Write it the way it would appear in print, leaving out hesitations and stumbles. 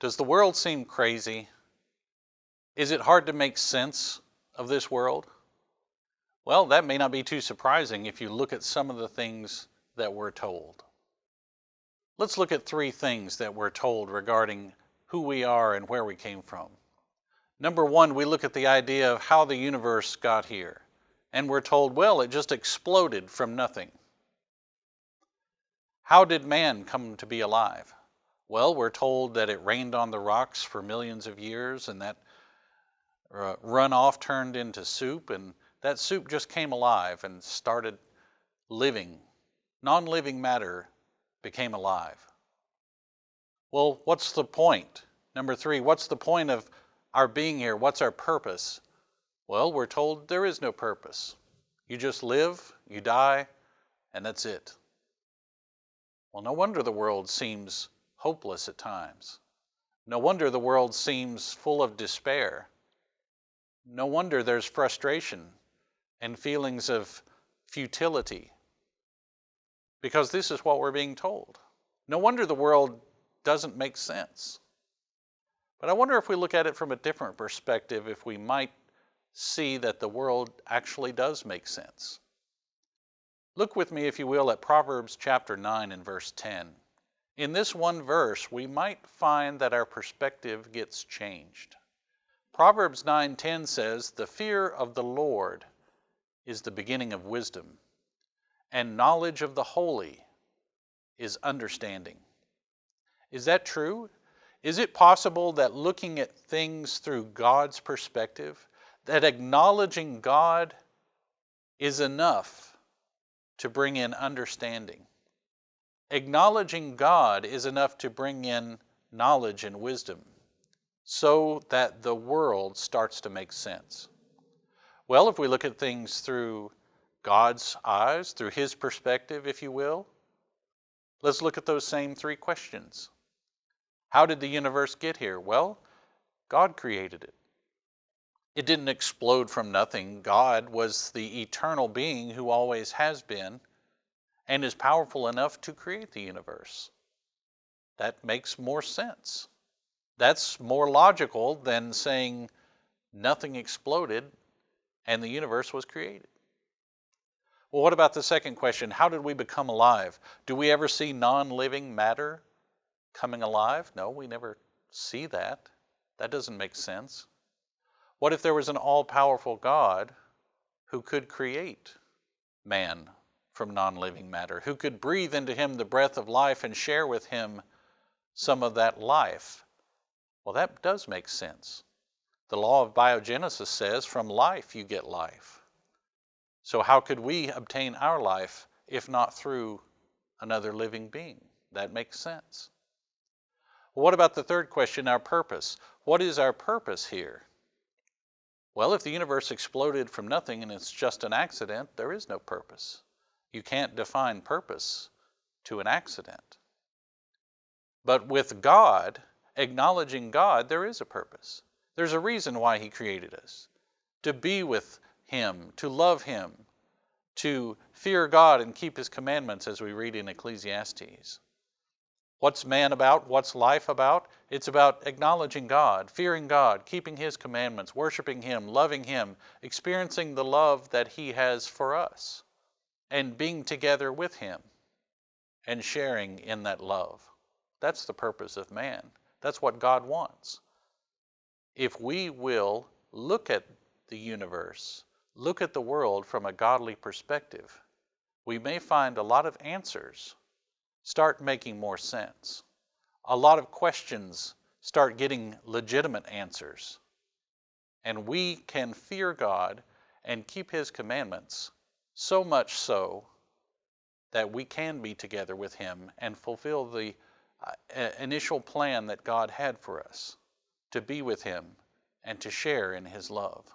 Does the world seem crazy? Is it hard to make sense of this world? Well, that may not be too surprising if you look at some of the things that we're told. Let's look at three things that we're told regarding who we are and where we came from. Number one, we look at the idea of how the universe got here. And we're told, well, it just exploded from nothing. How did man come to be alive? Well, we're told that it rained on the rocks for millions of years, and that runoff turned into soup, and that soup just came alive and started living. Non-living matter became alive. Well, what's the point? Number three, what's the point of our being here? What's our purpose? Well, we're told there is no purpose. You just live, you die, and that's it. Well, no wonder the world seems hopeless at times. No wonder the world seems full of despair. No wonder there's frustration and feelings of futility, because this is what we're being told. No wonder the world doesn't make sense. But I wonder if we look at it from a different perspective, if we might see that the world actually does make sense. Look with me, if you will, at Proverbs chapter 9 and verse 10. In this one verse, we might find that our perspective gets changed. Proverbs 9:10 says, "The fear of the Lord is the beginning of wisdom, and knowledge of the holy is understanding." Is that true? Is it possible that looking at things through God's perspective, that acknowledging God is enough to bring in understanding? Acknowledging God is enough to bring in knowledge and wisdom, so that the world starts to make sense. Well, if we look at things through God's eyes, through His perspective, if you will, let's look at those same three questions. How did the universe get here? Well, God created it. It didn't explode from nothing. God was the eternal being who always has been and is powerful enough to create the universe. That makes more sense. That's more logical than saying nothing exploded and the universe was created. Well, what about the second question? How did we become alive? Do we ever see non-living matter coming alive? No, we never see that. That doesn't make sense. What if there was an all-powerful God who could create man from non-living matter, who could breathe into him the breath of life and share with him some of that life? Well, that does make sense. The law of biogenesis says from life you get life. So how could we obtain our life if not through another living being? That makes sense. Well, what about the third question, our purpose? What is our purpose here? Well, if the universe exploded from nothing and it's just an accident, there is no purpose. You can't define purpose to an accident. But with God, acknowledging God, there is a purpose. There's a reason why He created us. To be with Him, to love Him, to fear God and keep His commandments, as we read in Ecclesiastes. What's man about? What's life about? It's about acknowledging God, fearing God, keeping His commandments, worshiping Him, loving Him, experiencing the love that He has for us, and being together with Him and sharing in that love. That's the purpose of man. That's what God wants. If we will look at the universe, look at the world from a godly perspective, we may find a lot of answers start making more sense. A lot of questions start getting legitimate answers. And we can fear God and keep His commandments, so much so that we can be together with Him and fulfill the initial plan that God had for us, to be with Him and to share in His love.